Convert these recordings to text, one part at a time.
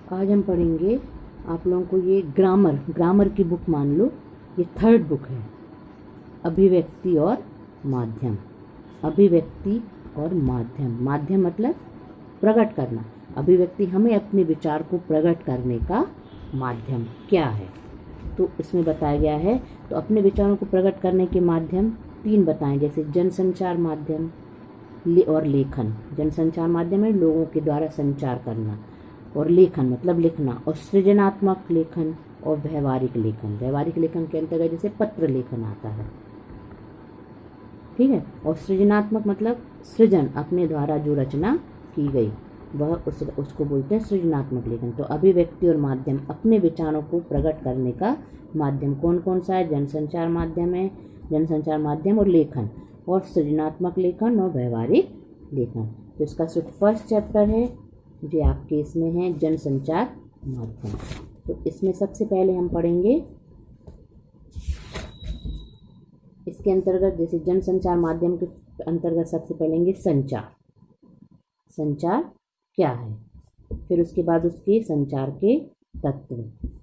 आज हम पढ़ेंगे आप लोगों को ये ग्रामर की बुक मान लो, ये 3rd बुक है। अभिव्यक्ति और माध्यम। अभिव्यक्ति और माध्यम। माध्यम मतलब प्रकट करना। अभिव्यक्ति हमें अपने विचार को प्रकट करने का माध्यम क्या है, तो इसमें बताया गया है। तो अपने विचारों को प्रकट करने के माध्यम 3 बताएं, जैसे जनसंचार माध्यम और लेखन। जनसंचार माध्यम है लोगों के द्वारा संचार करना, और लेखन मतलब लिखना, और सृजनात्मक लेखन और व्यवहारिक लेखन। व्यवहारिक लेखन के अंतर्गत जैसे पत्र लेखन आता है, ठीक है। और सृजनात्मक मतलब सृजन, अपने द्वारा जो रचना की गई वह उसको बोलते हैं सृजनात्मक लेखन। तो अभिव्यक्ति और माध्यम, अपने विचारों को प्रकट करने का माध्यम कौन कौन सा है? जनसंचार माध्यम है, जनसंचार माध्यम और लेखन, और सृजनात्मक लेखन और व्यवहारिक लेखन। तो इसका सिर्फ फर्स्ट चैप्टर है जो आपके इसमें है, जनसंचार माध्यम। तो इसमें सबसे पहले हम पढ़ेंगे इसके अंतर्गत, जैसे जनसंचार माध्यम के अंतर्गत सबसे पढ़ेंगे संचार। संचार क्या है, फिर उसके बाद उसके संचार के तत्व,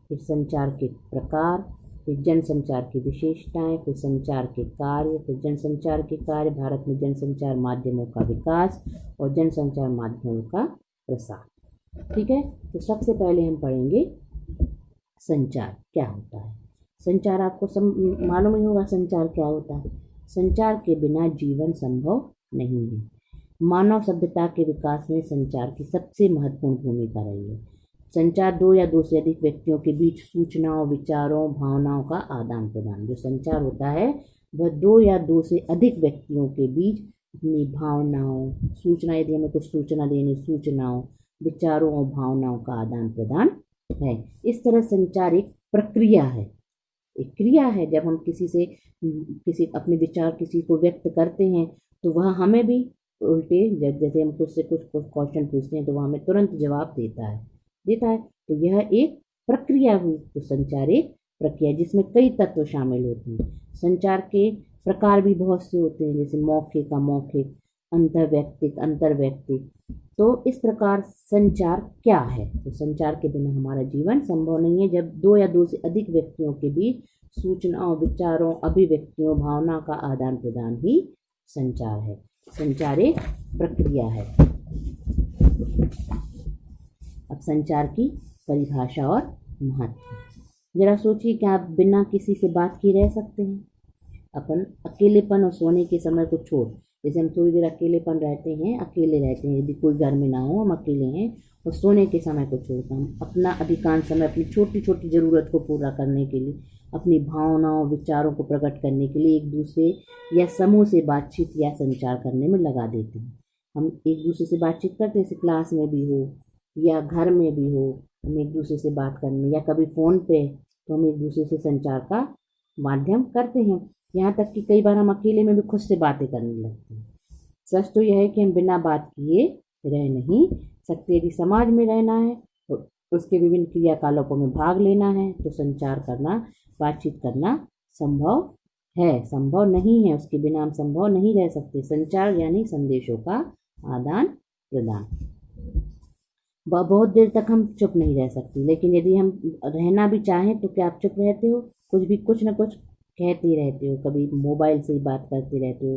फिर संचार के प्रकार, फिर जनसंचार की विशेषताएं, फिर संचार के कार्य, फिर जनसंचार के कार्य, भारत में जनसंचार माध्यमों का विकास और जनसंचार माध्यमों का प्रसार। ठीक है, तो सबसे पहले हम पढ़ेंगे संचार क्या होता है। संचार आपको मालूम ही होगा संचार क्या होता है। संचार के बिना जीवन संभव नहीं है। मानव सभ्यता के विकास में संचार की सबसे महत्वपूर्ण भूमिका रही है। संचार 2 या 2 से अधिक व्यक्तियों के बीच सूचनाओं, विचारों, भावनाओं का आदान प्रदान। जो संचार होता है वह 2 या 2 से अधिक व्यक्तियों के बीच अपनी भावनाओं, सूचना, यदि हमें कुछ सूचना देनी, सूचनाओं, विचारों और भावनाओं का आदान प्रदान है। इस तरह संचार एक प्रक्रिया है, एक क्रिया है। जब हम किसी अपने विचार किसी को व्यक्त करते हैं तो वह हमें भी उल्टे, जैसे हम कुछ क्वेश्चन पूछते हैं तो वह हमें तुरंत जवाब देता है। तो यह एक प्रक्रिया हुई। तो संचार एक प्रक्रिया जिसमें कई तत्व शामिल होते हैं। संचार के प्रकार भी बहुत से होते हैं, जैसे मौखिक, अमौखिक, अंतर्वैयक्तिक। तो इस प्रकार संचार क्या है? तो संचार के बिना हमारा जीवन संभव नहीं है। जब 2 या 2 से अधिक व्यक्तियों के बीच सूचनाओं, विचारों, अभिव्यक्तियों, भावना का आदान प्रदान ही संचार है। संचार एक प्रक्रिया है। अब संचार की परिभाषा और महत्व। जरा सोचिए कि आप बिना किसी से बात किए रह सकते हैं? अपन अकेलेपन और सोने के समय को छोड़, जैसे हम थोड़ी देर अकेलेपन रहते हैं, अकेले रहते हैं, यदि कोई घर में ना हो, हम अकेले हैं, और सोने के समय को छोड़कर हम अपना अधिकांश समय अपनी छोटी छोटी ज़रूरत को पूरा करने के लिए, अपनी भावनाओं, विचारों को प्रकट करने के लिए एक दूसरे या समूह से बातचीत या संचार करने में लगा देते हैं। हम एक दूसरे से बातचीत करते हैं, जैसे क्लास में भी हो या घर में भी हो, हम एक दूसरे से बात करने, या कभी फ़ोन पे, तो हम एक दूसरे से संचार का माध्यम करते हैं। यहाँ तक कि कई बार हम अकेले में भी खुद से बातें करने लगते हैं। सच तो यह है कि हम बिना बात किए रह नहीं सकते। यदि समाज में रहना है तो उसके विभिन्न क्रियाकलापों में भाग लेना है, तो संचार करना, बातचीत करना संभव है, संभव नहीं है। उसके बिना हम संभव नहीं रह सकते। संचार यानी संदेशों का आदान प्रदान। बहुत देर तक हम चुप नहीं रह सकते, लेकिन यदि हम रहना भी चाहें तो क्या आप चुप रहते हो? कुछ न कुछ कहते रहते हो, कभी मोबाइल से ही बात करते रहते हो।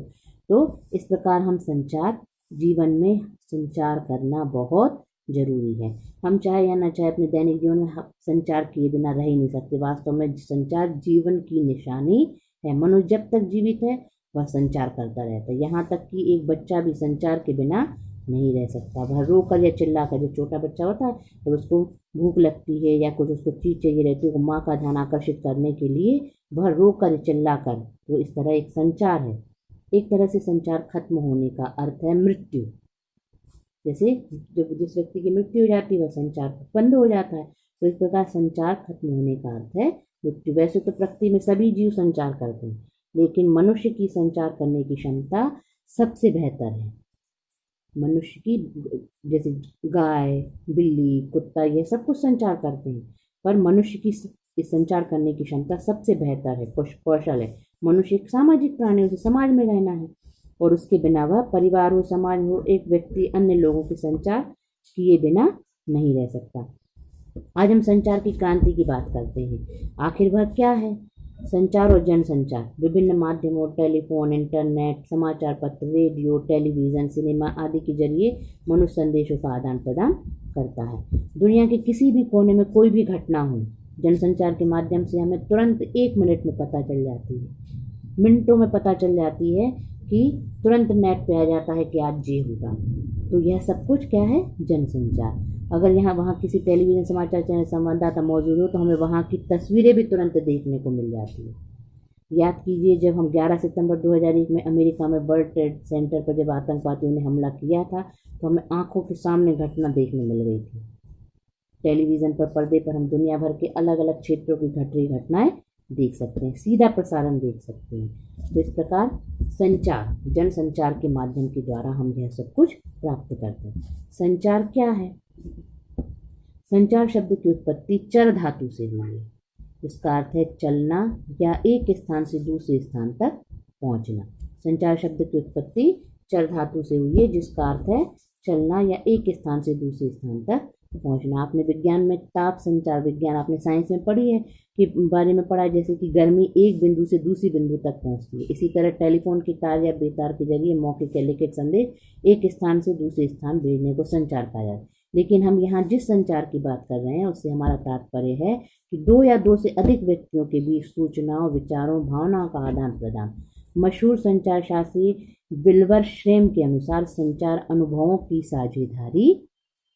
तो इस प्रकार हम संचार, जीवन में संचार करना बहुत जरूरी है। हम चाहे या ना चाहे अपने दैनिक जीवन में संचार किए बिना रह ही नहीं सकते। वास्तव में संचार जीवन की निशानी है। मनुष्य जब तक जीवित है वह संचार करता रहता है। यहाँ तक कि एक बच्चा भी संचार के बिना नहीं रह सकता। वह रोकर या चिल्लाकर, जो छोटा बच्चा होता है तो उसको भूख लगती है या कुछ उसको चीज़ चाहिए रहती है, वो माँ का ध्यान आकर्षित करने के लिए वह रोकर चिल्लाकर, तो इस तरह एक संचार है। एक तरह से संचार खत्म होने का अर्थ है मृत्यु। जैसे जब जिस व्यक्ति की मृत्यु हो जाती है वह संचार बंद हो जाता है। तो इस प्रकार संचार खत्म होने का अर्थ है मृत्यु। वैसे तो प्रकृति में सभी जीव संचार करते हैं, लेकिन मनुष्य की संचार करने की क्षमता सबसे बेहतर है। मनुष्य की, जैसे गाय, बिल्ली, कुत्ता, ये सब कुछ संचार करते हैं, पर मनुष्य की इस संचार करने की क्षमता सबसे बेहतर है, कौशल है। मनुष्य एक सामाजिक प्राणी है, उसे समाज में रहना है, और उसके बिना वह परिवार हो, समाज हो, एक व्यक्ति अन्य लोगों के संचार किए बिना नहीं रह सकता। आज हम संचार की क्रांति की बात करते हैं। आखिर वह क्या है? संचार और जनसंचार विभिन्न माध्यमों, टेलीफोन, इंटरनेट, समाचार पत्र, रेडियो, टेलीविज़न, सिनेमा आदि के जरिए मनुष्य संदेशों का आदान प्रदान करता है। दुनिया के किसी भी कोने में कोई भी घटना हो, जनसंचार के माध्यम से हमें तुरंत 1 मिनट में पता चल जाती है, मिनटों में पता चल जाती है कि तुरंत नेट पे आ जाता है कि आज ये होगा। तो यह सब कुछ क्या है? जनसंचार। अगर यहाँ वहाँ किसी टेलीविज़न समाचार चैनल संवाददाता मौजूद हो तो हमें वहाँ की तस्वीरें भी तुरंत देखने को मिल जाती है। याद कीजिए, जब हम 11 सितंबर 2001 में अमेरिका में वर्ल्ड ट्रेड सेंटर पर जब आतंकवादियों ने हमला किया था तो हमें आंखों के सामने घटना देखने मिल रही थी। टेलीविज़न पर पर्दे पर हम दुनिया भर के अलग अलग क्षेत्रों की घट रही घटनाएं देख सकते हैं, सीधा प्रसारण देख सकते हैं। तो इस प्रकार संचार, जनसंचार के माध्यम के द्वारा हम यह सब कुछ प्राप्त करते हैं। संचार क्या है? संचार शब्द की उत्पत्ति चर धातु से हुई है। इसका अर्थ है चलना या एक स्थान से दूसरे स्थान तक पहुंचना। संचार शब्द की उत्पत्ति चर धातु से हुई है, जिसका अर्थ है चलना या एक स्थान से दूसरे स्थान तक पहुंचना। आपने विज्ञान में ताप संचार विज्ञान आपने साइंस में पढ़ी है कि बारे में पढ़ा है, जैसे कि गर्मी एक बिंदु से दूसरी बिंदु तक पहुंचती है। इसी तरह टेलीफोन के तार या बेतार के जरिए मौखिक या लिखित संदेश एक स्थान से दूसरे स्थान भेजने को संचार कहा जाता है। लेकिन हम यहाँ जिस संचार की बात कर रहे हैं उससे हमारा तात्पर्य है कि 2 या 2 से अधिक व्यक्तियों के बीच सूचनाओं, विचारों, भावनाओं का आदान प्रदान। मशहूर संचार शास्त्री विल्बर श्रेम के अनुसार संचार अनुभवों की साझेदारी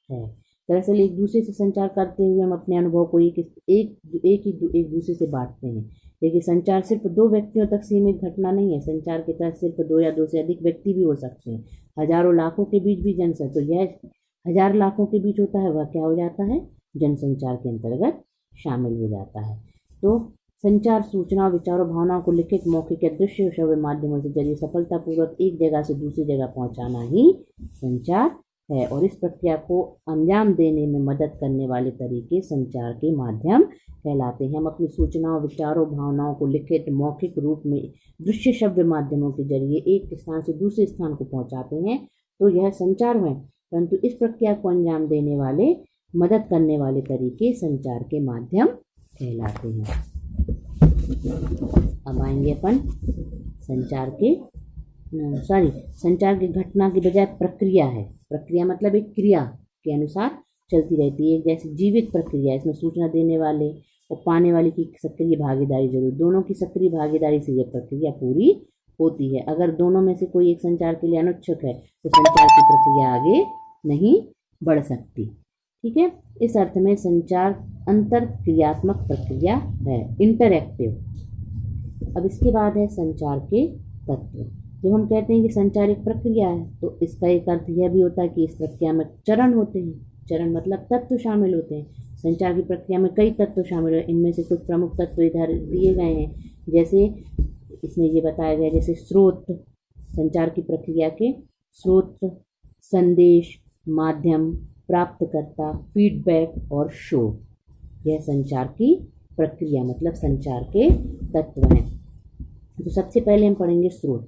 है। दरअसल एक दूसरे से संचार करते हुए हम अपने अनुभव को एक दूसरे से बांटते हैं। लेकिन संचार सिर्फ 2 व्यक्तियों तक सीमित घटना नहीं है। संचार के तहत सिर्फ 2 या 2 से अधिक व्यक्ति भी हो सकते हैं। हजारों लाखों के बीच भी जनसंचार, तो यह 1000 लाखों के बीच होता है, वह क्या हो जाता है? जनसंचार के अंतर्गत शामिल हो जाता है। तो संचार सूचनाओं, विचारों, भावनाओं को लिखित, मौखिक या दृश्य श्रव्य माध्यमों के जरिए सफलतापूर्वक एक जगह से दूसरी जगह पहुंचाना ही संचार है। और इस प्रक्रिया को अंजाम देने में मदद करने वाले तरीके संचार के माध्यम कहलाते हैं। हम अपनी सूचनाओं, विचारों, भावनाओं को लिखित, मौखिक रूप में दृश्य श्रव्य माध्यमों के जरिए एक स्थान से दूसरे स्थान को पहुंचाते हैं, तो यह संचार है। परंतु इस प्रक्रिया को अंजाम देने वाले, मदद करने वाले तरीके संचार के माध्यम कहलाते हैं। अब आएंगे अपन संचार की घटना की बजाय प्रक्रिया है। प्रक्रिया मतलब एक क्रिया के अनुसार चलती रहती है, जैसे जीवित प्रक्रिया। इसमें सूचना देने वाले और पाने वाले की सक्रिय भागीदारी जरूर, दोनों की सक्रिय भागीदारी से यह प्रक्रिया पूरी होती है। अगर दोनों में से कोई एक संचार के लिए अनुत्सुक है तो संचार की प्रक्रिया आगे नहीं बढ़ सकती। ठीक है, इस अर्थ में संचार अंतरक्रियात्मक प्रक्रिया है, इंटरएक्टिव। अब इसके बाद है संचार के तत्व। जब हम कहते हैं कि संचार एक प्रक्रिया है तो इसका एक अर्थ यह भी होता है कि इस प्रक्रिया में चरण होते हैं। चरण मतलब तत्व शामिल होते हैं। संचार की प्रक्रिया में कई तत्व शामिल हैं। इनमें से कुछ प्रमुख तत्व इधर दिए गए हैं, जैसे इसमें ये बताया गया, जैसे स्रोत, संचार की प्रक्रिया के स्रोत, संदेश, माध्यम, प्राप्तकर्ता, फीडबैक और शोर। यह संचार की प्रक्रिया मतलब संचार के तत्व हैं। तो सबसे पहले हम पढ़ेंगे स्रोत।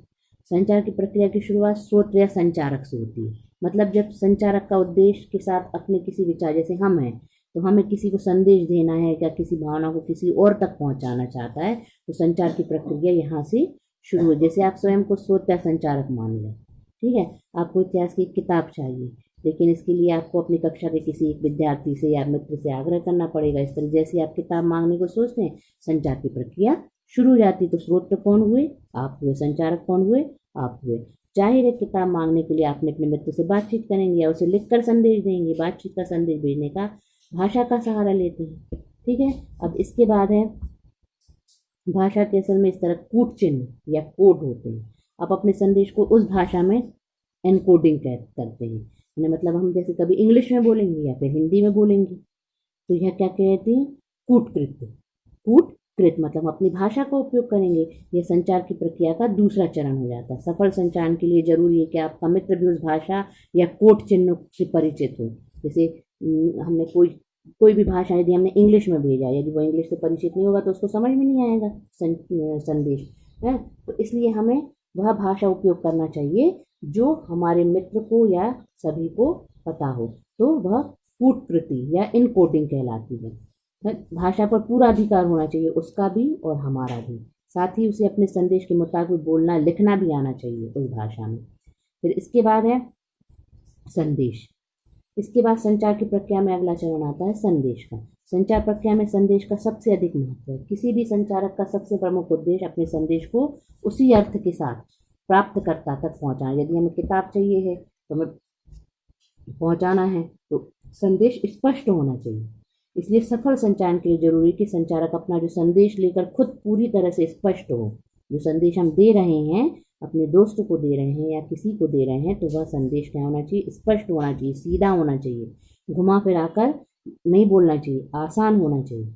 संचार की प्रक्रिया की शुरुआत स्रोत या संचारक से होती है। मतलब जब संचारक का उद्देश्य के साथ अपने किसी विचार, जैसे हम हैं तो हमें किसी को संदेश देना है या किसी भावना को किसी और तक पहुंचाना चाहता है, तो संचार की प्रक्रिया यहाँ से शुरू हो। जैसे आप स्वयं को स्रोत या संचारक मान लें। ठीक है, आपको इतिहास की एक किताब चाहिए, लेकिन इसके लिए आपको अपनी कक्षा के किसी एक विद्यार्थी से या मित्र से आग्रह करना पड़ेगा। इस तरह जैसे आप किताब मांगने को सोचते हैं, संचार की प्रक्रिया शुरू हो जाती। तो स्रोत तो कौन हुए? आप हुए। संचारक कौन हुए? आप हुए। जाहिर है किताब मांगने के लिए आपने अपने मित्र से बातचीत करेंगे या उसे लिखकर संदेश देंगे। बातचीत का संदेश भेजने का भाषा का सहारा लेते हैं। ठीक है, अब इसके बाद है भाषा के असल में इस तरह कूट चिन्ह या कोड होते हैं। आप अपने संदेश को उस भाषा में एनकोडिंग करते हैं। मतलब हम जैसे कभी इंग्लिश में बोलेंगे या फिर हिंदी में बोलेंगे, तो यह क्या कहते हैं? कूटकृत्य। कूटकृत मतलब अपनी भाषा का उपयोग करेंगे। यह संचार की प्रक्रिया का दूसरा चरण हो जाता है। सफल संचार के लिए जरूरी है कि आपका मित्र भी उस भाषा या कोड चिन्ह से परिचित हो। जैसे हमने कोई भी भाषा यदि हमने इंग्लिश में भेजा, यदि वो इंग्लिश से परिचित नहीं होगा तो उसको समझ में नहीं आएगा संदेश है। तो इसलिए हमें वह भाषा उपयोग करना चाहिए जो हमारे मित्र को या सभी को पता हो, तो वह कूटप्रति या इनकोडिंग कहलाती है। भाषा पर पूरा अधिकार होना चाहिए, उसका भी और हमारा भी। साथ ही उसे अपने संदेश के मुताबिक बोलना लिखना भी आना चाहिए उस भाषा में। फिर इसके बाद है संदेश। इसके बाद संचार की प्रक्रिया में अगला चरण आता है संदेश का। संचार प्रक्रिया में संदेश का सबसे अधिक महत्व है। किसी भी संचारक का सबसे प्रमुख उद्देश्य अपने संदेश को उसी अर्थ के साथ प्राप्तकर्ता तक पहुंचाना। यदि हमें किताब चाहिए है तो हमें पहुंचाना है तो संदेश स्पष्ट होना चाहिए। इसलिए सफल संचार के लिए जरूरी है कि संचारक अपना जो संदेश लेकर खुद पूरी तरह से स्पष्ट हो। जो संदेश हम दे रहे हैं, अपने दोस्त को दे रहे हैं या किसी को दे रहे हैं, तो वह संदेश क्या होना चाहिए? स्पष्ट होना चाहिए, सीधा होना चाहिए, घुमा फिरा कर नहीं बोलना चाहिए, आसान होना चाहिए।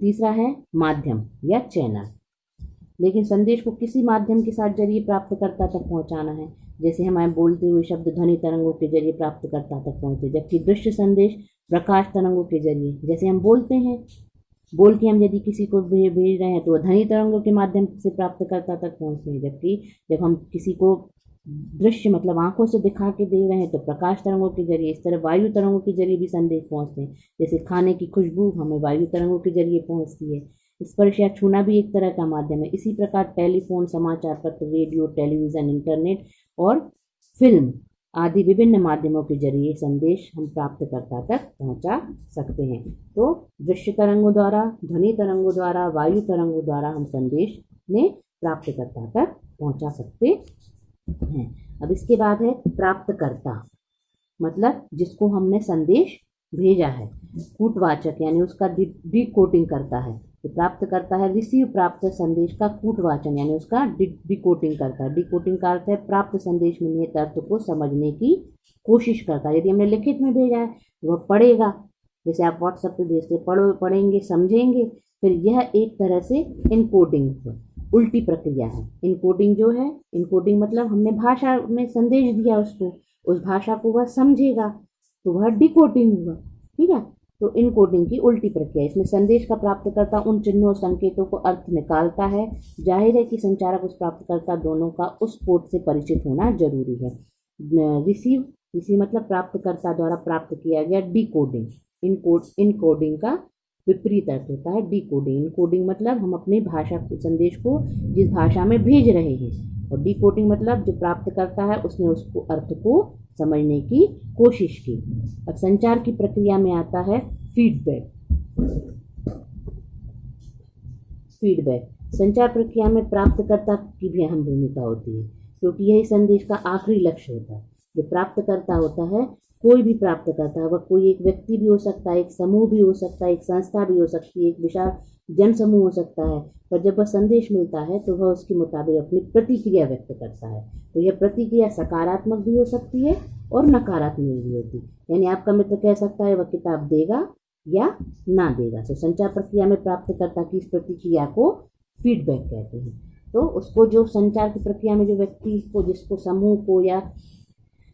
तीसरा है माध्यम या चैनल। लेकिन संदेश को किसी माध्यम के साथ जरिए प्राप्तकर्ता तक पहुंचाना है। जैसे हमारे बोलते हुए शब्द ध्वनि तरंगों के जरिए प्राप्तकर्ता तक पहुंचे, जबकि दृश्य संदेश प्रकाश तरंगों के जरिए, जैसे हम बोलते हैं, बोल के हम यदि किसी को भेज रहे हैं तो ध्वनि तरंगों के माध्यम से प्राप्तकर्ता तक पहुंचते हैं। जबकि जब हम किसी को दृश्य मतलब आंखों से दिखा के दे रहे हैं तो प्रकाश तरंगों के जरिए। इस तरह वायु तरंगों के जरिए भी संदेश पहुंचते हैं। जैसे खाने की खुशबू हमें वायु तरंगों के जरिए पहुंचती है। स्पर्श या छूना भी एक तरह का माध्यम है। इसी प्रकार टेलीफोन, समाचार पत्र, रेडियो, टेलीविज़न, इंटरनेट और फिल्म आदि विभिन्न माध्यमों के जरिए संदेश हम प्राप्तकर्ता तक पहुंचा सकते हैं। तो दृश्य तरंगों द्वारा, ध्वनि तरंगों द्वारा, वायु तरंगों द्वारा हम संदेश ने प्राप्तकर्ता तक पहुंचा सकते हैं। अब इसके बाद है प्राप्तकर्ता, मतलब जिसको हमने संदेश भेजा है। कूटवाचक यानी उसका डिकोडिंग करता है। तो प्राप्त करता है रिसीव प्राप्त संदेश का कूटवाचन यानी उसका डिकोडिंग करता है। डिकोडिंग का अर्थ है प्राप्त संदेश में निहित अर्थ को समझने की कोशिश करता है। यदि हमने लिखित में भेजा है तो वह पढ़ेगा, जैसे आप व्हाट्सएप पे भेजते, पढ़ेंगे, समझेंगे। फिर यह एक तरह से इनकोडिंग उल्टी प्रक्रिया है। इनकोडिंग जो है, इनकोडिंग मतलब हमने भाषा में संदेश दिया उसको, उस भाषा को वह समझेगा तो वह डिकोडिंग हुआ। ठीक है, तो इनकोडिंग की उल्टी प्रक्रिया। इसमें संदेश का प्राप्तकर्ता उन चिन्हों और संकेतों को अर्थ निकालता है। जाहिर है कि संचारक उस प्राप्तकर्ता दोनों का उस कोड से परिचित होना जरूरी है। रिसीव मतलब प्राप्तकर्ता द्वारा प्राप्त किया गया। डिकोडिंग, इनकोडिंग का विपरीत अर्थ होता है डिकोडिंग। इनकोडिंग मतलब हम अपनी भाषा संदेश को जिस भाषा में भेज रहे हैं, और डिकोडिंग मतलब जो प्राप्त करता है उसने उसको अर्थ को समझने की कोशिश की। अब संचार की प्रक्रिया में आता है फीडबैक। संचार प्रक्रिया में प्राप्तकर्ता की भी अहम भूमिका होती है, क्योंकि यही संदेश का आखिरी लक्ष्य होता है। जो प्राप्तकर्ता होता है, कोई भी प्राप्त करता है, वह कोई एक व्यक्ति भी हो सकता है, एक समूह भी हो सकता है, एक संस्था भी हो सकती है, एक विशाल जन समूह हो सकता है। पर जब वह संदेश मिलता है तो वह उसके मुताबिक अपनी प्रतिक्रिया व्यक्त करता है। तो यह प्रतिक्रिया सकारात्मक भी हो सकती है और नकारात्मक भी होती है। यानी आपका मित्र कह सकता है वह किताब देगा या ना देगा। तो संचार प्रक्रिया में प्राप्तकर्ता की इस प्रतिक्रिया को फीडबैक कहते हैं। तो उसको जो संचार की प्रक्रिया में जो व्यक्ति को, जिसको समूह को या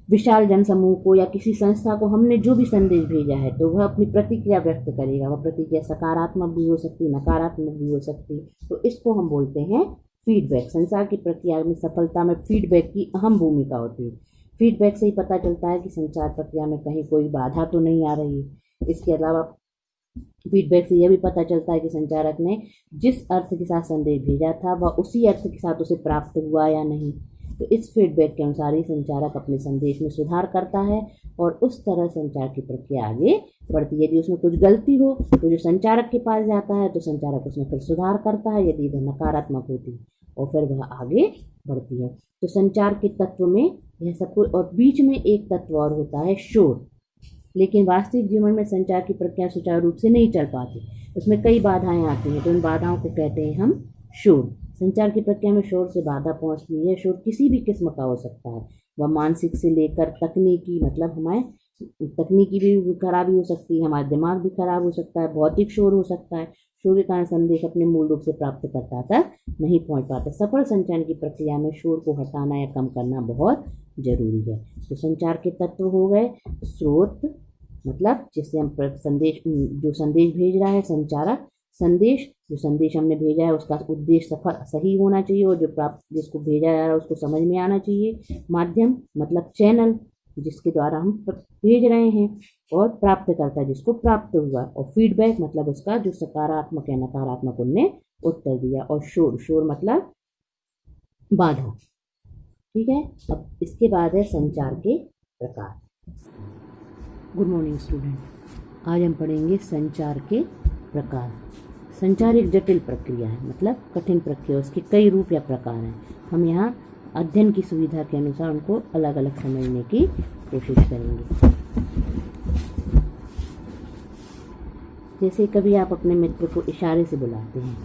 विशाल जनसमूह को या किसी संस्था को हमने जो भी संदेश भेजा है, तो वह अपनी प्रतिक्रिया व्यक्त करेगा। वह प्रतिक्रिया सकारात्मक भी हो सकती है, नकारात्मक भी हो सकती है। तो इसको हम बोलते हैं फीडबैक। संचार की प्रक्रिया में सफलता में फीडबैक की अहम भूमिका होती है। फीडबैक से ही पता चलता है कि संचार प्रक्रिया में कहीं कोई बाधा तो नहीं आ रही है। इसके अलावा फीडबैक से यह भी पता चलता है कि संचारक ने जिस अर्थ के साथ संदेश भेजा था वह उसी अर्थ के साथ उसे प्राप्त हुआ या नहीं। तो इस फीडबैक के अनुसार ही संचारक अपने संदेश में सुधार करता है और उस तरह संचार की प्रक्रिया आगे बढ़ती है। यदि उसमें कुछ गलती हो तो जो संचारक के पास जाता है तो संचारक उसमें फिर सुधार करता है, यदि वह नकारात्मक होती और फिर वह आगे बढ़ती है। तो संचार के तत्व में यह सब कुछ, और बीच में एक तत्व और होता है शोर। लेकिन वास्तविक जीवन में संचार की प्रक्रिया सुचारू रूप से नहीं चल पाती, उसमें कई बाधाएं आती हैं। तो उन बाधाओं को कहते हैं हम शोर। संचार की प्रक्रिया में शोर से बाधा पहुंचती है। शोर किसी भी किस्म का हो सकता है, वह मानसिक से लेकर तकनीकी, मतलब हमारे तकनीकी भी खराबी हो सकती है, हमारा दिमाग भी खराब हो सकता है, भौतिक शोर हो सकता है। शोर के कारण संदेश अपने मूल रूप से प्राप्तकर्ता तक नहीं पहुंच पाता। सफल संचार की प्रक्रिया में शोर को हटाना या कम करना बहुत जरूरी है। तो संचार के तत्व हो गए स्रोत, मतलब जिससे हम संदेश, जो संदेश भेज रहा है संचारक, संदेश जो संदेश हमने भेजा है उसका उद्देश्य सही होना चाहिए और जो जिसको भेजा जा रहा है उसको समझ में आना चाहिए। माध्यम मतलब चैनल, जिसके द्वारा हम भेज रहे हैं, और प्राप्तकर्ता जिसको प्राप्त हुआ, और फीडबैक मतलब उसका जो सकारात्मक या नकारात्मक उनने उत्तर दिया, और शोर, शोर मतलब बाधा। ठीक है। अब इसके बाद है संचार के प्रकार। गुड मॉर्निंग स्टूडेंट, आज हम पढ़ेंगे संचार के प्रकार। संचार एक जटिल प्रक्रिया है, मतलब कठिन प्रक्रिया, उसके कई रूप या प्रकार हैं। हम यहाँ अध्ययन की सुविधा के अनुसार उनको अलग अलग समझने की कोशिश करेंगे। जैसे कभी आप अपने मित्र को इशारे से बुलाते हैं,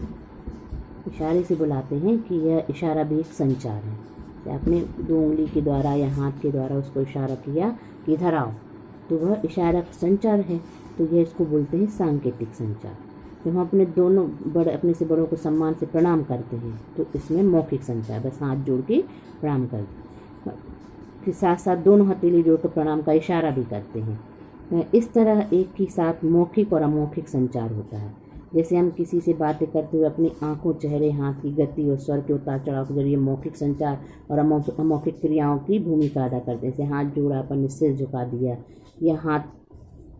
इशारे से बुलाते हैं कि यह इशारा भी एक संचार है। आपने 2 उंगली के द्वारा या हाथ के द्वारा उसको इशारा किया कि इधर आओ, तो वह इशारा संचार है। तो यह इसको बोलते हैं सांकेतिक संचार। जब हम अपने से बड़ों को सम्मान से प्रणाम करते हैं तो इसमें मौखिक संचार, बस हाथ जोड़ के प्रणाम करते, फिर साथ साथ दोनों हथेली जोड़कर प्रणाम का इशारा भी करते हैं। इस तरह एक ही साथ मौखिक और अमौखिक संचार होता है। जैसे हम किसी से बातें करते हुए अपनी आंखों, चेहरे, हाथ की गति और स्वर के उतार चढ़ाव के जरिए मौखिक संचार और अमौखिक क्रियाओं की भूमिका अदा करते हैं। जैसे हाथ जोड़ा, अपन ने सिर झुका दिया या हाथ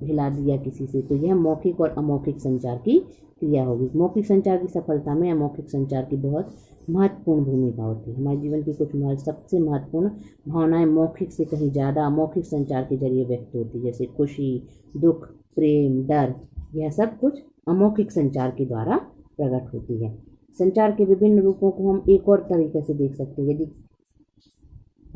हिला दिया किसी से, तो यह मौखिक और अमौखिक संचार की क्रिया होगी। मौखिक संचार की सफलता में अमौखिक संचार की बहुत महत्वपूर्ण भूमिका होती है। हमारे जीवन की कुछ सबसे महत्वपूर्ण भावनाएं मौखिक से कहीं ज़्यादा अमौखिक संचार के जरिए व्यक्त होती है, जैसे खुशी, दुख, प्रेम, डर, यह सब कुछ अमौखिक संचार के द्वारा प्रकट होती है। संचार के विभिन्न रूपों को हम एक और तरीके से देख सकते हैं। यदि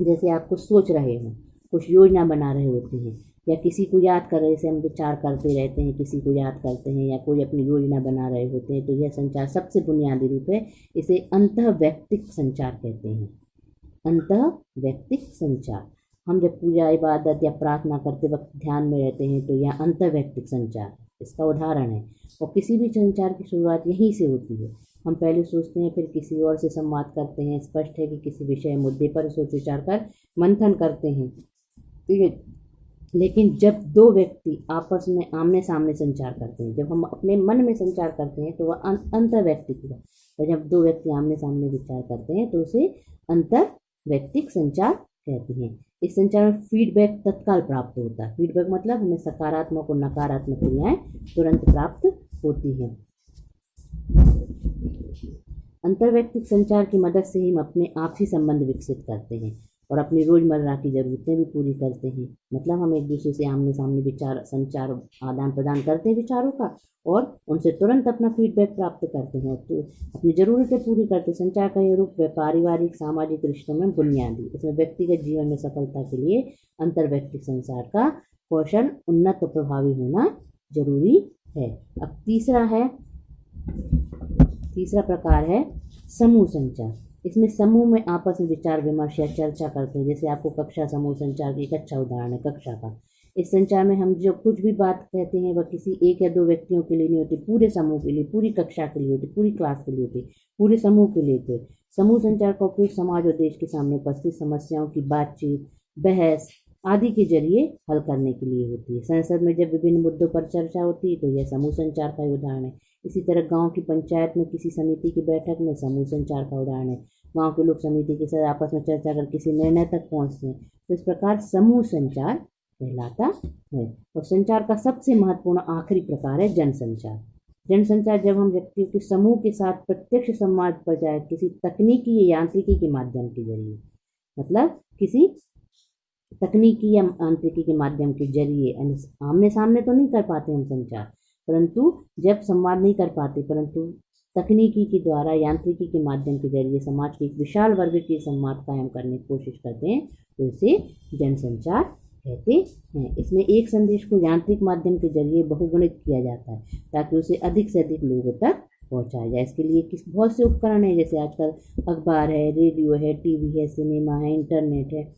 जैसे आप कुछ सोच रहे हो, कुछ योजना बना रहे होते हैं, या किसी को याद कर रहे, जैसे हम विचार करते रहते हैं, किसी को याद करते हैं या कोई अपनी योजना बना रहे होते हैं, तो यह संचार सबसे बुनियादी रूप है। इसे अंतःवैयक्तिक संचार कहते हैं। अंतःवैयक्तिक संचार, हम जब पूजा, इबादत या प्रार्थना करते वक्त ध्यान में रहते हैं तो यह अंतःवैयक्तिक संचार इसका उदाहरण है। और किसी भी संचार की शुरुआत यहीं से होती है। हम पहले सोचते हैं, फिर किसी और से संवाद करते हैं। स्पष्ट है कि किसी विषय, मुद्दे पर सोच विचार कर मंथन करते हैं, ठीक है। लेकिन जब 2 व्यक्ति आपस में आमने सामने संचार करते हैं, जब हम अपने मन में संचार करते हैं तो वह अंतर्वैयक्तिक है, और जब 2 व्यक्ति आमने सामने विचार करते हैं तो उसे अंतर्वैयक्तिक संचार कहते हैं। इस संचार में फीडबैक तत्काल प्राप्त होता है। फीडबैक मतलब हमें सकारात्मक और नकारात्मक क्रियाएं तुरंत प्राप्त होती हैं। अंतर्वैयक्तिक संचार की मदद से ही हम अपने आपसी संबंध विकसित करते हैं और अपनी रोजमर्रा की जरूरतें भी पूरी करते हैं। मतलब हम एक दूसरे से आमने सामने विचार, संचार, आदान प्रदान करते हैं विचारों का, और उनसे तुरंत अपना फीडबैक प्राप्त करते हैं, तो अपनी जरूरतें पूरी करते हैं। संचार का यह रूप पारिवारिक, सामाजिक रिश्तों में बुनियादी, इसमें व्यक्तिगत जीवन में सफलता के लिए अंतर्वैयक्तिक संचार का कौशल उन्नत और प्रभावी होना जरूरी है। अब तीसरा प्रकार है समूह संचार। इसमें समूह में आपस में विचार विमर्श या चर्चा करते हैं। जैसे आपको कक्षा समूह संचार की एक अच्छा उदाहरण है कक्षा का। इस संचार में हम जो कुछ भी बात कहते हैं वह किसी 1 या 2 व्यक्तियों के लिए नहीं होती, पूरे समूह के लिए, पूरी कक्षा के लिए होती, पूरी क्लास के लिए होती, पूरे समूह के लिए होती। समूह संचार का उपयोग समाज और देश के सामने उपस्थित समस्याओं की बातचीत, बहस आदि के जरिए हल करने के लिए होती है। संसद में जब विभिन्न मुद्दों पर चर्चा होती है तो यह समूह संचार का उदाहरण है। इसी तरह गांव की पंचायत में किसी समिति की बैठक में समूह संचार का उदाहरण है। गांव के लोग समिति के साथ आपस में चर्चा कर किसी निर्णय तक पहुंचते हैं, तो इस प्रकार समूह संचार कहलाता है। और संचार का सबसे महत्वपूर्ण आखिरी प्रकार है जनसंचार। जनसंचार जब हम व्यक्तियों के समूह के साथ प्रत्यक्ष संवाद पर जाए, किसी तकनीकी या यांत्रिकी के माध्यम के जरिए, मतलब किसी तकनीकी या यांत्रिकी के माध्यम के जरिए, आमने सामने तो नहीं कर पाते हम संचार, परंतु जब संवाद नहीं कर पाते, परंतु तकनीकी के द्वारा, यांत्रिकी के माध्यम के जरिए समाज के एक विशाल वर्ग के संवाद कायम करने की कोशिश करते हैं, तो इसे जनसंचार कहते हैं। इसमें एक संदेश को यांत्रिक माध्यम के जरिए बहुगुणित किया जाता है ताकि उसे अधिक से अधिक लोगों तक पहुंचाया जाए। इसके लिए बहुत से उपकरण हैं, जैसे आजकल अखबार है, रेडियो है, टीवी है, सिनेमा है, इंटरनेट है,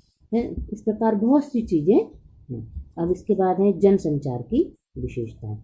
इस प्रकार बहुत सी चीज़ें हैं। अब इसके बाद है जनसंचार की विशेषताएं।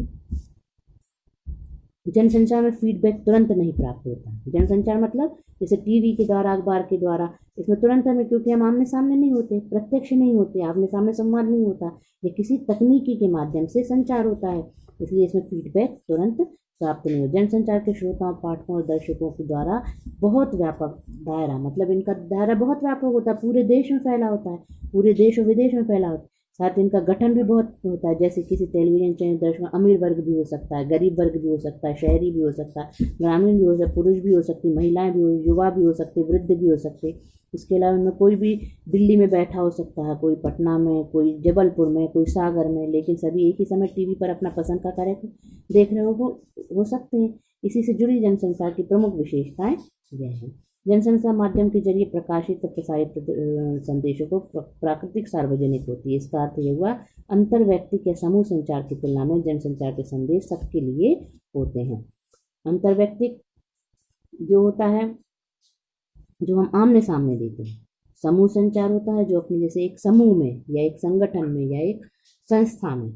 जनसंचार में फीडबैक तुरंत नहीं प्राप्त होता। जनसंचार मतलब जैसे टीवी के द्वारा, अखबार के द्वारा, इसमें तुरंत हमें, क्योंकि हम आमने सामने नहीं होते, प्रत्यक्ष नहीं होते, आमने सामने संवाद नहीं होता, ये किसी तकनीकी के माध्यम से संचार होता है, इसलिए इसमें फीडबैक तुरंत प्राप्त नहीं हो। जनसंचार के श्रोताओं, पाठकों और दर्शकों के द्वारा बहुत व्यापक दायरा, मतलब इनका दायरा बहुत व्यापक होता है, पूरे देश में फैला होता है, पूरे देश और विदेश में फैला होता है। साथ ही इनका गठन भी बहुत होता है, जैसे किसी टेलीविजन चैनल दर्शक अमीर वर्ग भी हो सकता है, गरीब वर्ग भी हो सकता है, शहरी भी हो सकता है, ग्रामीण भी हो सकता है, पुरुष भी हो सकती, महिलाएं भी हो, युवा भी हो सकते, वृद्ध भी हो सकते। इसके अलावा इनमें कोई भी दिल्ली में बैठा हो सकता है, कोई पटना में, कोई जबलपुर में, कोई सागर में, लेकिन सभी एक ही समय टीवी पर अपना पसंद का कार्यक्रम देख रहे हो सकते हैं। इसी से जुड़ी जनसंचार की प्रमुख विशेषताएं यह है। जनसंचार माध्यम के जरिए प्रकाशित और प्रसारित संदेशों को प्राकृतिक सार्वजनिक होती है। इसका अर्थ यह हुआ अंतर व्यक्तिक या समूह संचार की तुलना में जनसंचार के संदेश सबके लिए होते हैं। अंतर व्यक्तिक जो होता है, जो हम आमने सामने देते हैं। समूह संचार होता है जो अपने जैसे एक समूह में या एक संगठन में या एक संस्था में।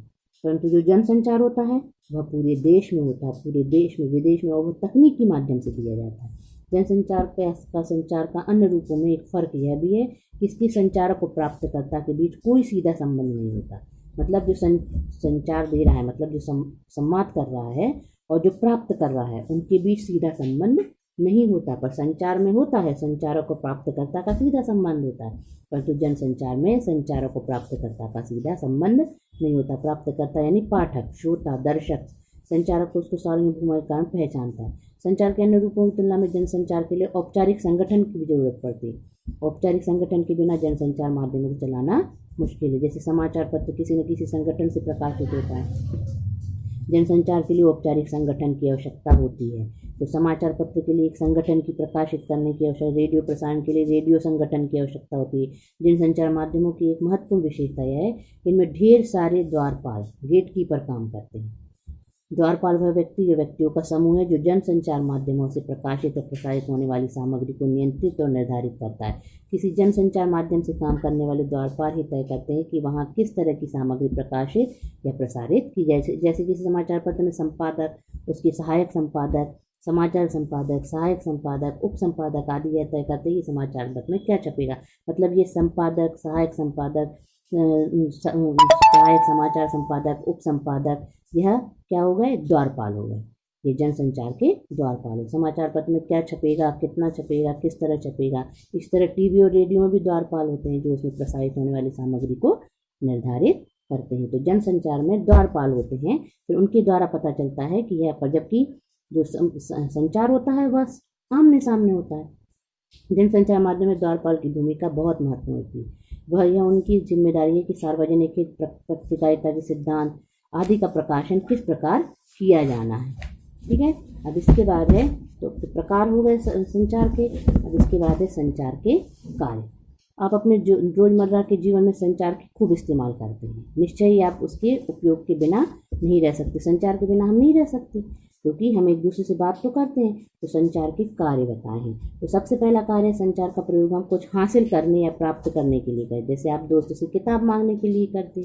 परंतु जो जनसंचार होता है वह पूरे देश में होता है, पूरे देश में, विदेश में, और वह तकनीक के माध्यम से दिया जाता है। जनसंचार का संचार का अन्य रूपों में एक फ़र्क यह भी है कि इसकी संचारक और प्राप्तकर्ता के बीच कोई सीधा संबंध नहीं होता। मतलब जो संचार दे रहा है, मतलब जो संवाद कर रहा है और जो प्राप्त कर रहा है, उनके बीच सीधा संबंध नहीं होता। पर संचार में होता है, संचारक और प्राप्तकर्ता का सीधा संबंध होता है, परंतु जनसंचार में संचारक और प्राप्तकर्ता का सीधा संबंध नहीं होता। प्राप्तकर्ता यानी पाठक, श्रोता, दर्शक, संचारक को उसको सार्वभौमिक के कारण पहचानता है। संचार के अन्य रूपों की तुलना में जनसंचार के लिए औपचारिक संगठन की भी जरूरत पड़ती है। औपचारिक संगठन के बिना जनसंचार माध्यमों को चलाना मुश्किल है। जैसे समाचार पत्र किसी न किसी संगठन से प्रकाशित होता है, जनसंचार के लिए औपचारिक संगठन की आवश्यकता होती है। तो समाचार पत्र के लिए एक संगठन की प्रकाशित करने की आवश्यकता, रेडियो प्रसारण के लिए रेडियो संगठन की आवश्यकता होती है। जनसंचार माध्यमों की एक महत्वपूर्ण विशेषता यह है कि इनमें ढेर सारे द्वारपाल, गेटकीपर काम करते हैं। द्वारपाल वह व्यक्ति या व्यक्तियों का समूह है जो जनसंचार माध्यमों से प्रकाशित और प्रसारित होने वाली सामग्री को नियंत्रित और निर्धारित करता है। किसी जनसंचार माध्यम से काम करने वाले द्वारपाल ही तय करते हैं कि वहाँ किस तरह की सामग्री प्रकाशित या प्रसारित की जाए। जैसे किसी समाचार पत्र में संपादक, उसके सहायक संपादक, समाचार संपादक, सहायक संपादक, उप संपादक आदि यह तय करते हैं कि समाचार पत्र में क्या छपेगा। मतलब ये संपादक, सहायक संपादक, सहायक समाचार संपादक, उप संपादक, यह क्या हो गए, द्वारपाल हो गए। ये जनसंचार के द्वारपाल है। समाचार पत्र में क्या छपेगा, कितना छपेगा, किस तरह छपेगा। इस तरह टीवी और रेडियो में भी द्वारपाल होते हैं जो उसमें प्रसारित होने वाली सामग्री को निर्धारित करते हैं। तो जनसंचार में द्वारपाल होते हैं, फिर उनके द्वारा पता चलता है कि यह, पर जबकि जो संचार होता है वह आमने सामने होता है। जनसंचार माध्यम में द्वारपाल की भूमिका बहुत महत्वपूर्ण होती है। वह यह उनकी जिम्मेदारी है कि सार्वजनिक हित, पत्रकारिता के सिद्धांत आदि का प्रकाशन किस प्रकार किया जाना है। ठीक है, अब इसके बाद है, तो प्रकार हो गए संचार के। अब इसके बाद है संचार के कार्य। आप अपने रोजमर्रा के जीवन में संचार के खूब इस्तेमाल करते हैं, निश्चय ही आप उसके उपयोग के बिना नहीं रह सकते। संचार के बिना हम नहीं रह सकते, क्योंकि हम एक दूसरे से बात तो करते हैं। तो संचार के कार्य बताए हैं। तो सबसे पहला कार्य, संचार का प्रयोग हम कुछ हासिल करने या प्राप्त करने के लिए करते। जैसे आप दोस्त से किताब मांगने के लिए करते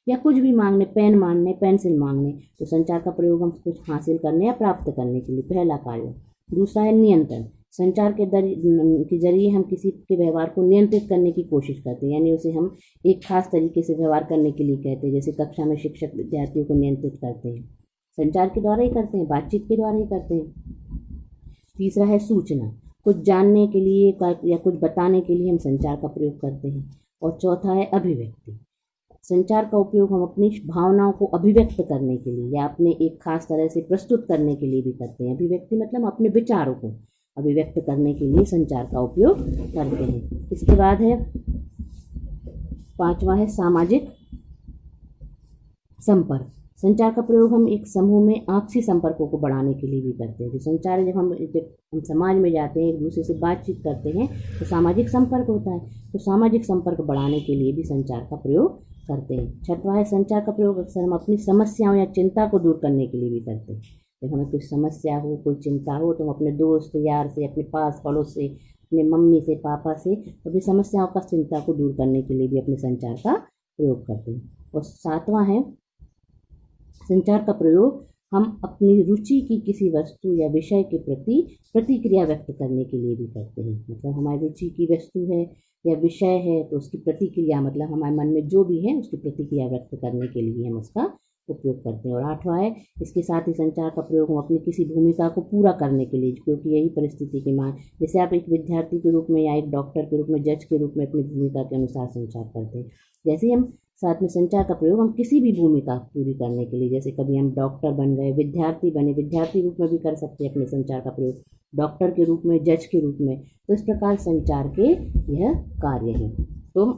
या कुछ भी मांगने, पेन मांगने, पेंसिल मांगने। तो संचार का प्रयोग हम कुछ हासिल करने या प्राप्त करने के लिए, पहला कार्य। दूसरा है नियंत्रण। संचार के जरिए हम किसी के व्यवहार को नियंत्रित करने की कोशिश करते हैं, यानी उसे हम एक खास तरीके से व्यवहार करने के लिए कहते हैं। जैसे कक्षा में शिक्षक विद्यार्थियों को नियंत्रित करते हैं, संचार के द्वारा ही करते हैं, बातचीत के द्वारा ही करते हैं। तीसरा है सूचना। कुछ जानने के लिए या कुछ बताने के लिए हम संचार का प्रयोग करते हैं। और चौथा है अभिव्यक्ति। संचार का उपयोग हम अपनी भावनाओं को अभिव्यक्त करने के लिए या अपने एक खास तरह से प्रस्तुत करने के लिए भी करते हैं। अभिव्यक्ति मतलब अपने विचारों को अभिव्यक्त करने के लिए संचार का उपयोग करते हैं। इसके बाद है पांचवा है सामाजिक संपर्क। संचार का प्रयोग हम एक समूह में आपसी संपर्कों को बढ़ाने के लिए भी करते हैं। जो संचार है, जब हम समाज में जाते हैं, एक दूसरे से बातचीत करते हैं, तो सामाजिक संपर्क होता है। तो सामाजिक संपर्क बढ़ाने के लिए भी संचार का प्रयोग करते हैं। छठवां है संचार का प्रयोग अक्सर हम अपनी समस्याओं या चिंता को दूर करने के लिए भी करते हैं। जब हमें कुछ समस्या हो, कोई चिंता हो, तो हम अपने दोस्त यार से, अपने पास पड़ोस से, अपने मम्मी से, पापा से अपनी समस्याओं का, चिंता को दूर करने के लिए भी अपने संचार का प्रयोग करते हैं। और सातवां है संचार का प्रयोग हम अपनी रुचि की किसी वस्तु या विषय के प्रति प्रतिक्रिया व्यक्त करने के लिए भी करते हैं। मतलब हमारी रुचि की वस्तु है या विषय है, तो उसकी प्रतिक्रिया, मतलब हमारे मन में जो भी है उसकी प्रतिक्रिया व्यक्त करने के लिए हम उसका उपयोग करते हैं। और 8वां है, इसके साथ ही संचार का प्रयोग हम अपनी किसी भूमिका को पूरा करने के लिए, क्योंकि यही परिस्थिति की मांग, जैसे आप एक विद्यार्थी के रूप में या एक डॉक्टर के रूप में, जज के रूप में अपनी भूमिका के अनुसार संचार करते हैं। जैसे ही हम साथ में संचार का प्रयोग हम किसी भी भूमिका पूरी करने के लिए, जैसे कभी हम डॉक्टर बन गए, विद्यार्थी बने, विद्यार्थी रूप में भी कर सकते हैं अपने संचार का प्रयोग, डॉक्टर के रूप में, जज के रूप में। तो इस प्रकार संचार के यह कार्य हैं। तो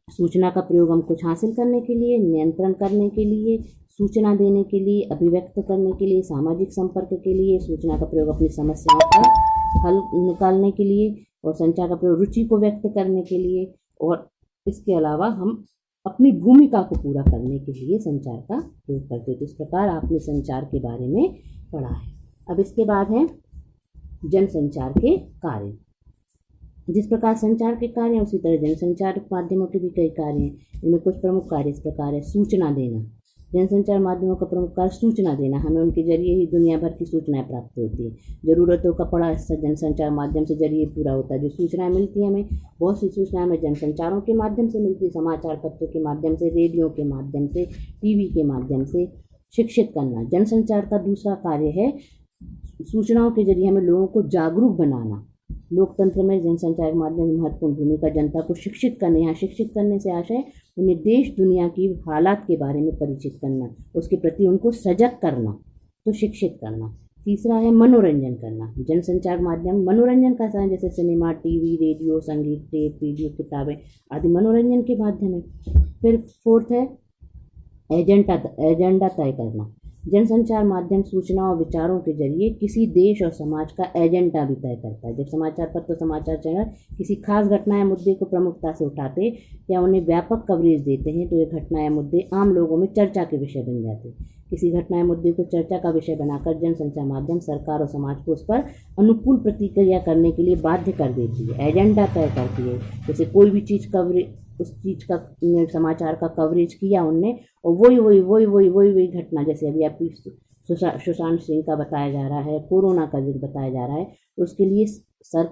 सूचना का प्रयोग हम कुछ हासिल करने के लिए, नियंत्रण करने के लिए, सूचना देने के लिए, अभिव्यक्त करने के लिए, सामाजिक संपर्क के लिए, सूचना का प्रयोग अपनी समस्याओं का हल निकालने के लिए, और संचार का प्रयोग रुचि को व्यक्त करने के लिए, और इसके अलावा हम अपनी भूमिका को पूरा करने के लिए संचार का प्रयोग करते हैं। तो इस प्रकार आपने संचार के बारे में पढ़ा है। अब इसके बाद है जनसंचार के कार्य। जिस प्रकार संचार के कार्य हैं उसी तरह जनसंचार माध्यमों के भी कई कार्य हैं। इनमें कुछ प्रमुख कार्य इस प्रकार है। सूचना देना, जनसंचार माध्यमों का प्रमुख कार्य सूचना देना। हमें उनके जरिए ही दुनिया भर की सूचनाएं प्राप्त होती है। जरूरतों का बड़ा हिस्सा जनसंचार माध्यम से जरिए पूरा होता है। जो सूचनाएं मिलती हैं हमें, बहुत सी सूचनाएं हमें जनसंचारों के माध्यम से मिलती है, समाचार पत्रों के माध्यम से, रेडियो के माध्यम से, टीवी के माध्यम से। शिक्षित करना, जनसंचार का दूसरा कार्य है सूचनाओं के जरिए हमें लोगों को जागरूक बनाना। लोकतंत्र में जनसंचार के माध्यम से महत्वपूर्ण भूमिका जनता को शिक्षित करने, यहाँ शिक्षित करने से आशय उन्हें देश दुनिया की हालात के बारे में परिचित करना, उसके प्रति उनको सजग करना, तो शिक्षित करना। तीसरा है मनोरंजन करना। जनसंचार माध्यम मनोरंजन का साधन, जैसे सिनेमा, टीवी, रेडियो, संगीत, टेप, वीडियो, किताबें आदि मनोरंजन के माध्यम है। फिर फोर्थ है एजेंडा तय करना। जनसंचार माध्यम सूचना और विचारों के जरिए किसी देश और समाज का एजेंडा भी तय करता है। जब समाचार पत्र, समाचार चैनल किसी खास घटना या मुद्दे को प्रमुखता से उठाते या उन्हें व्यापक कवरेज देते हैं तो ये घटना या मुद्दे आम लोगों में चर्चा के विषय बन जाते हैं। किसी घटना या मुद्दे को चर्चा का विषय बनाकर जनसंचार माध्यम सरकार और समाज को उस पर अनुकूल प्रतिक्रिया करने के लिए बाध्य कर देती है, एजेंडा तय करती है। जैसे कोई भी चीज़ कवरेज, उस चीज़ का समाचार का कवरेज किया उनने, और वही घटना, जैसे अभी आपकी सुशांत सिंह का बताया जा रहा है, कोरोना का जिक्र बताया जा रहा है, तो उसके लिए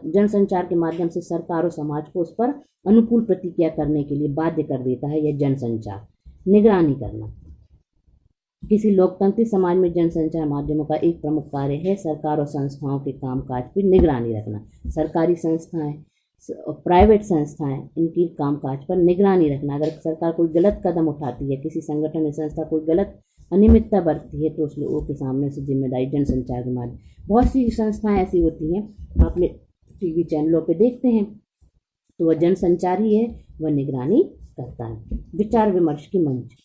जनसंचार के माध्यम से सरकार और समाज को उस पर अनुकूल प्रतिक्रिया करने के लिए बाध्य कर देता है यह जनसंचार। निगरानी करना, किसी लोकतांत्रिक समाज में जनसंचार माध्यमों का एक प्रमुख कार्य है सरकार और संस्थाओं के कामकाज पर निगरानी रखना। सरकारी संस्थाएं, प्राइवेट संस्थाएं, इनकी कामकाज पर निगरानी रखना। अगर सरकार कोई गलत कदम उठाती है, किसी संगठन या संस्था कोई गलत अनियमितता बरतती है, तो उस लोगों के सामने से जिम्मेदारी जनसंचार के माध्यम। बहुत सी संस्थाएं ऐसी होती हैं, आपने टीवी चैनलों पे देखते हैं, तो वह जनसंचार ही है, वह निगरानी करता है। विचार विमर्श की मंच,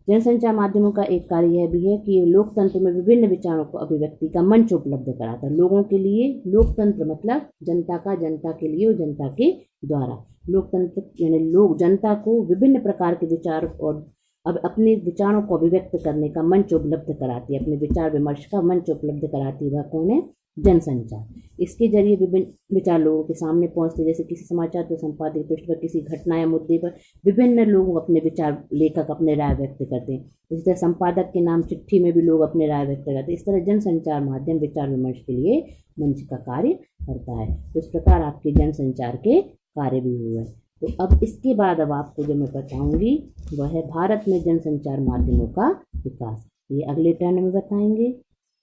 जनसंचार माध्यमों का एक कार्य यह भी है कि ये लोकतंत्र में विभिन्न विचारों को अभिव्यक्ति का मंच उपलब्ध कराता है लोगों के लिए। लोकतंत्र मतलब जनता का, जनता के लिए और जनता के द्वारा। लोकतंत्र यानी लोग जनता को विभिन्न प्रकार के विचार और अब अपने विचारों को अभिव्यक्त करने का मंच उपलब्ध कराती है, अपने विचार विमर्श का मंच उपलब्ध कराती है। वह कौन है? जनसंचार। इसके जरिए विभिन्न विचार लोगों के सामने पहुंचते, जैसे किसी समाचार के संपादकीय पृष्ठ पर किसी घटना या मुद्दे पर विभिन्न लोग अपने विचार, लेखक अपने राय व्यक्त करते हैं। इसी तरह संपादक के नाम चिट्ठी में भी लोग अपने राय व्यक्त करते हैं। इस तरह जनसंचार माध्यम विचार विमर्श के लिए मंच का कार्य करता है। तो इस प्रकार आपके जनसंचार के कार्य भी हुए। तो अब इसके बाद अब आपको जो मैं बताऊंगी वह है भारत में जनसंचार माध्यमों का विकास। ये अगले टर्न में बताएंगे।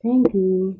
Thank you.